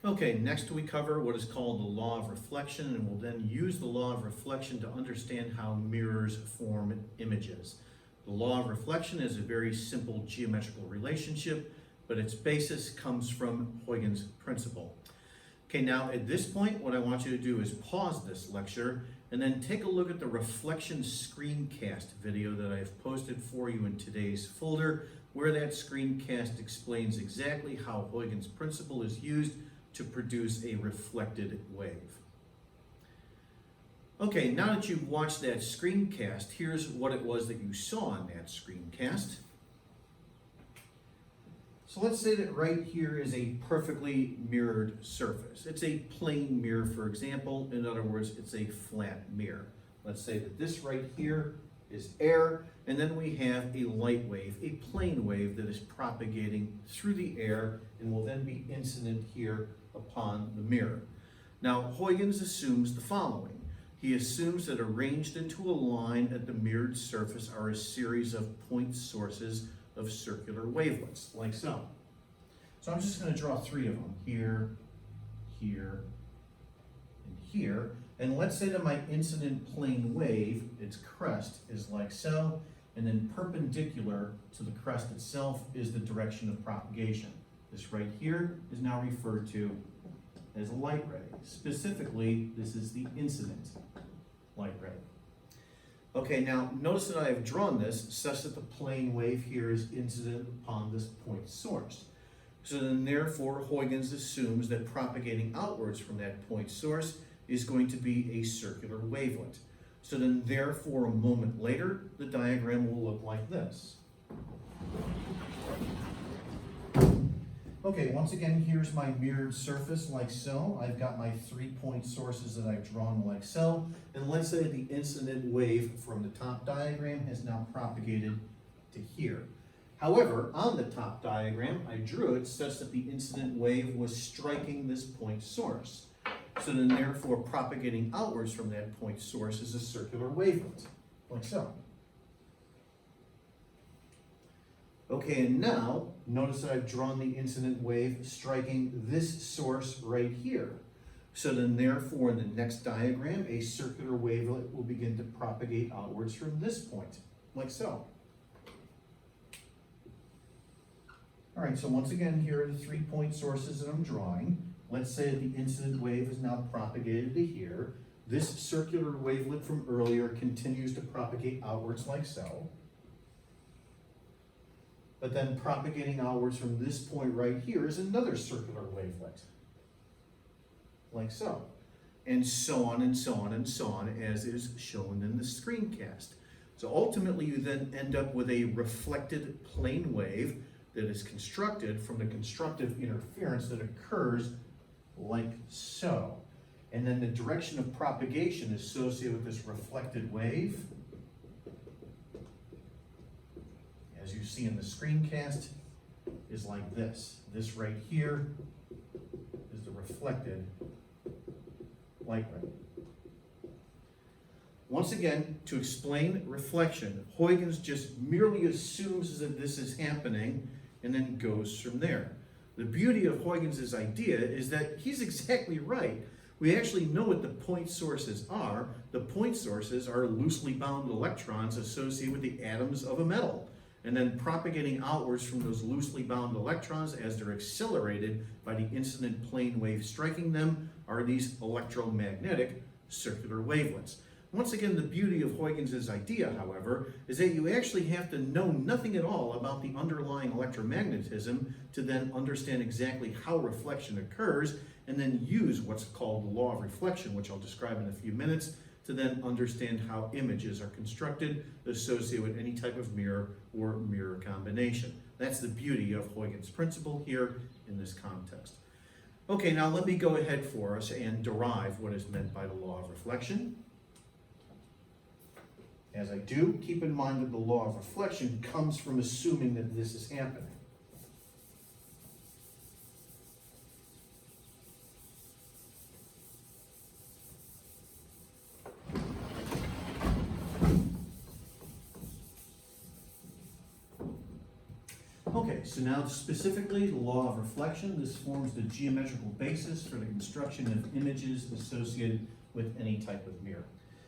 Okay, next we cover what is called the law of reflection, and we'll then use the law of reflection to understand how mirrors form images. The law of reflection is a very simple geometrical relationship, but its basis comes from Huygens' principle. Okay, now at this point, what I want you to do is pause this lecture and then take a look at the reflection screencast video that I have posted for you in today's folder, where that screencast explains exactly how Huygens' principle is used to produce a reflected wave. Okay, now that you've watched that screencast, here's what it was that you saw in that screencast. So let's say that right here is a perfectly mirrored surface. It's a plane mirror, for example. In other words, it's a flat mirror. Let's say that this right here is air, and then we have a light wave, a plane wave that is propagating through the air and will then be incident here upon the mirror. Now, Huygens assumes the following. He assumes that arranged into a line at the mirrored surface are a series of point sources of circular wavelets, like so. So I'm just going to draw three of them, here, here, and here. And let's say that my incident plane wave, its crest, is like so, and then perpendicular to the crest itself is the direction of propagation. This right here is now referred to as a light ray. Specifically, this is the incident light ray. Okay, now notice that I have drawn this such that the plane wave here is incident upon this point source. So then therefore Huygens assumes that propagating outwards from that point source is going to be a circular wavelet. So then therefore a moment later the diagram will look like this. Okay, once again, here's my mirrored surface like so. I've got my 3 point sources that I've drawn like so. And let's say the incident wave from the top diagram has now propagated to here. However, on the top diagram, I drew it such that the incident wave was striking this point source. So then therefore propagating outwards from that point source is a circular wavelet, like so. Okay, and now, notice that I've drawn the incident wave striking this source right here. So then therefore, in the next diagram, a circular wavelet will begin to propagate outwards from this point, like so. All right, so once again, here are the 3 point sources that I'm drawing. Let's say that the incident wave is now propagated to here. This circular wavelet from earlier continues to propagate outwards like so. But then propagating outwards from this point right here is another circular wavelet, like so. And so on and so on and so on, as is shown in the screencast. So ultimately you then end up with a reflected plane wave that is constructed from the constructive interference that occurs like so. And then the direction of propagation associated with this reflected wave, as you see in the screencast, is like this. This right here is the reflected light ray. Once again, to explain reflection, Huygens just merely assumes that this is happening and then goes from there. The beauty of Huygens' idea is that he's exactly right. We actually know what the point sources are. The point sources are loosely bound electrons associated with the atoms of a metal. And then propagating outwards from those loosely bound electrons as they're accelerated by the incident plane wave striking them are these electromagnetic circular wavelets. Once again, the beauty of Huygens' idea, however, is that you actually have to know nothing at all about the underlying electromagnetism to then understand exactly how reflection occurs and then use what's called the law of reflection, which I'll describe in a few minutes, to then understand how images are constructed associated with any type of mirror or mirror combination. That's the beauty of Huygens' principle here in this context. Okay, now let me go ahead for us and derive what is meant by the law of reflection. As I do, keep in mind that the law of reflection comes from assuming that this is happening. Okay, so now specifically the law of reflection. This forms the geometrical basis for the construction of images associated with any type of mirror.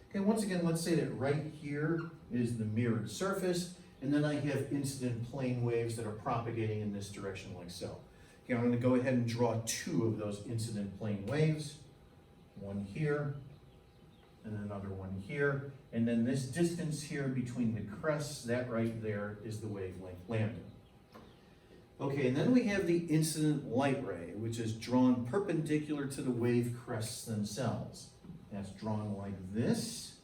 Okay, once again, let's say that right here is the mirrored surface, and then I have incident plane waves that are propagating in this direction like so. Okay, I'm going to go ahead and draw two of those incident plane waves. One here, and another one here. And then this distance here between the crests, that right there is the wavelength lambda. Okay, and then we have the incident light ray, which is drawn perpendicular to the wave crests themselves. That's drawn like this,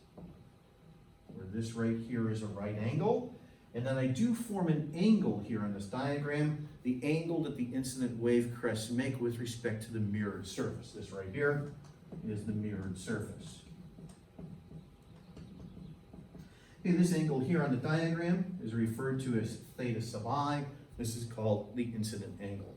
where this right here is a right angle. And then I do form an angle here on this diagram, the angle that the incident wave crests make with respect to the mirrored surface. This right here is the mirrored surface. Okay, this angle here on the diagram is referred to as theta sub I. This is called the incident angle.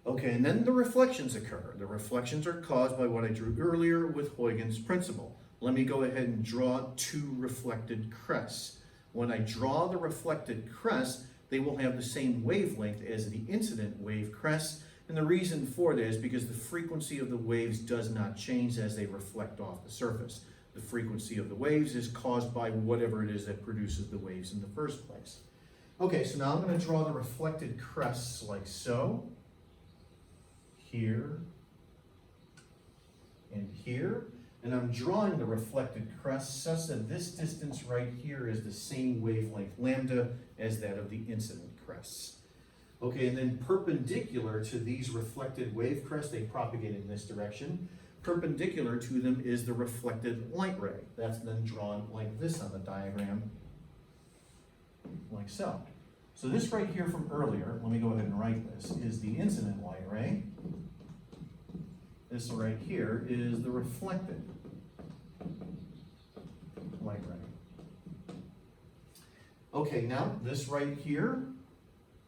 Okay, and then the reflections occur. The reflections are caused by what I drew earlier with Huygens' principle. Let me go ahead and draw two reflected crests. When I draw the reflected crests, they will have the same wavelength as the incident wave crests. And the reason for that is because the frequency of the waves does not change as they reflect off the surface. The frequency of the waves is caused by whatever it is that produces the waves in the first place. Okay, so now I'm going to draw the reflected crests like so. Here and here. And I'm drawing the reflected crest such that this distance right here is the same wavelength lambda as that of the incident crests. Okay, and then perpendicular to these reflected wave crests, they propagate in this direction. Perpendicular to them is the reflected light ray. That's then drawn like this on the diagram, like so. So this right here from earlier, let me go ahead and write this, is the incident light ray. This right here is the reflected light ray. Okay, now this right here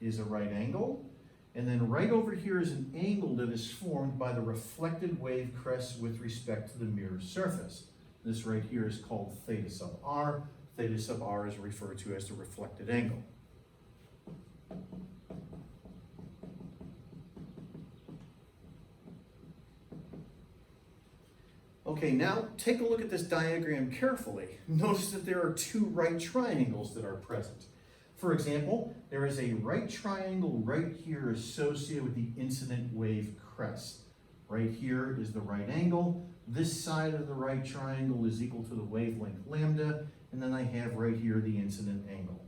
is a right angle, and then right over here is an angle that is formed by the reflected wave crests with respect to the mirror surface. This right here is called theta sub r. Theta sub r is referred to as the reflected angle. Okay, now take a look at this diagram carefully. Notice that there are two right triangles that are present. For example, there is a right triangle right here associated with the incident wave crest. Right here is the right angle. This side of the right triangle is equal to the wavelength lambda, and then I have right here the incident angle.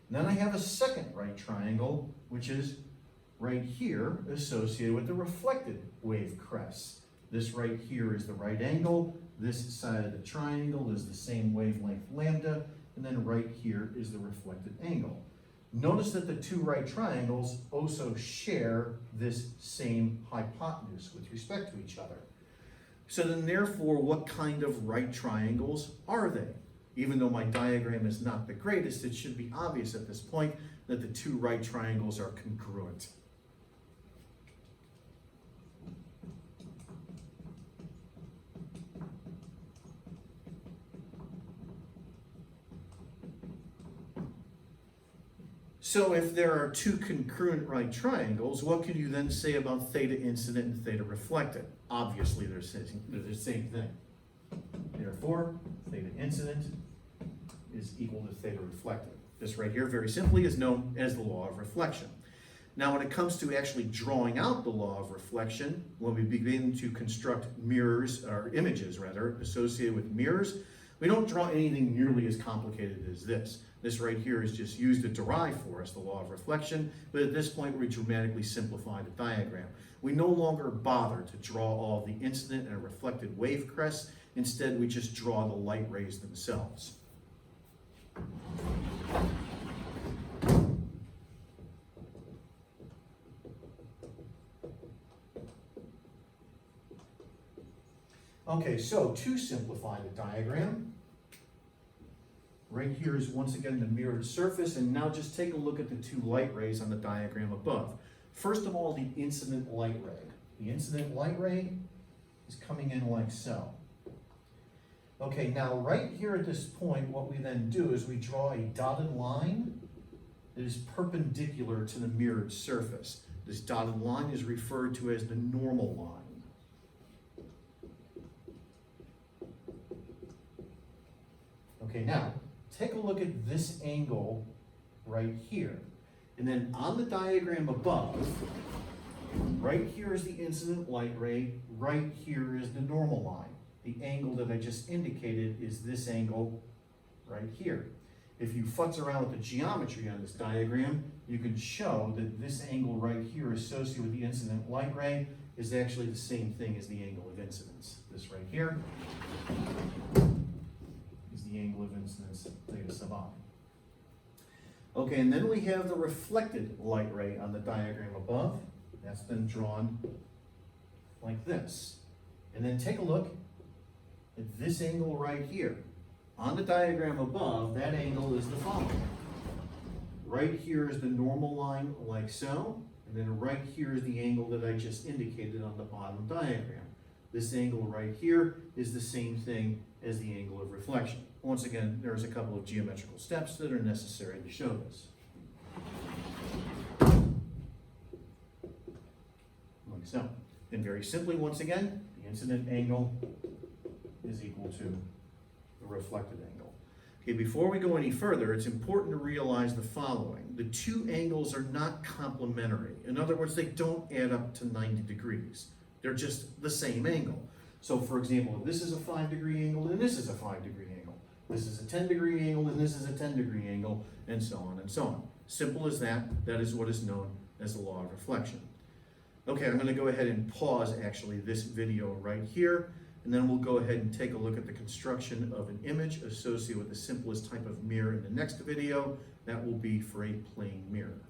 And then I have a second right triangle, which is right here associated with the reflected wave crest. This right here is the right angle. This side of the triangle is the same wavelength lambda, and then right here is the reflected angle. Notice that the two right triangles also share this same hypotenuse with respect to each other. So then therefore, what kind of right triangles are they? Even though my diagram is not the greatest, it should be obvious at this point that the two right triangles are congruent. So if there are two congruent right triangles, what can you then say about theta incident and theta reflected? Obviously, they're the same thing. Therefore, theta incident is equal to theta reflected. This right here, very simply, is known as the law of reflection. Now, when it comes to actually drawing out the law of reflection, when we begin to construct mirrors, or images rather, associated with mirrors, we don't draw anything nearly as complicated as this. This right here is just used to derive for us the law of reflection, but at this point we dramatically simplify the diagram. We no longer bother to draw all the incident and reflected wave crests. Instead, we just draw the light rays themselves. Okay, so to simplify the diagram, right here is once again the mirrored surface, and now just take a look at the two light rays on the diagram above. First of all, the incident light ray. The incident light ray is coming in like so. Okay, now right here at this point, what we then do is we draw a dotted line that is perpendicular to the mirrored surface. This dotted line is referred to as the normal line. Okay, now, take a look at this angle right here. And then on the diagram above, right here is the incident light ray, right here is the normal line. The angle that I just indicated is this angle right here. If you futz around with the geometry on this diagram, you can show that this angle right here associated with the incident light ray is actually the same thing as the angle of incidence. This right here is the angle of incidence theta sub I. Okay, and then we have the reflected light ray on the diagram above. That's been drawn like this. And then take a look at this angle right here. On the diagram above, that angle is the following. Right here is the normal line like so, and then right here is the angle that I just indicated on the bottom diagram. This angle right here is the same thing as the angle of reflection. Once again, there's a couple of geometrical steps that are necessary to show this. Like so. And very simply, once again, the incident angle is equal to the reflected angle. Okay, before we go any further, it's important to realize the following. The two angles are not complementary. In other words, they don't add up to 90 degrees. They're just the same angle. So for example, if this is a 5-degree angle, and this is a 5-degree angle. This is a 10-degree angle, and this is a 10-degree angle, and so on and so on. Simple as that. That is what is known as the law of reflection. Okay, I'm going to go ahead and pause actually this video right here, and then we'll go ahead and take a look at the construction of an image associated with the simplest type of mirror in the next video. That will be for a plane mirror.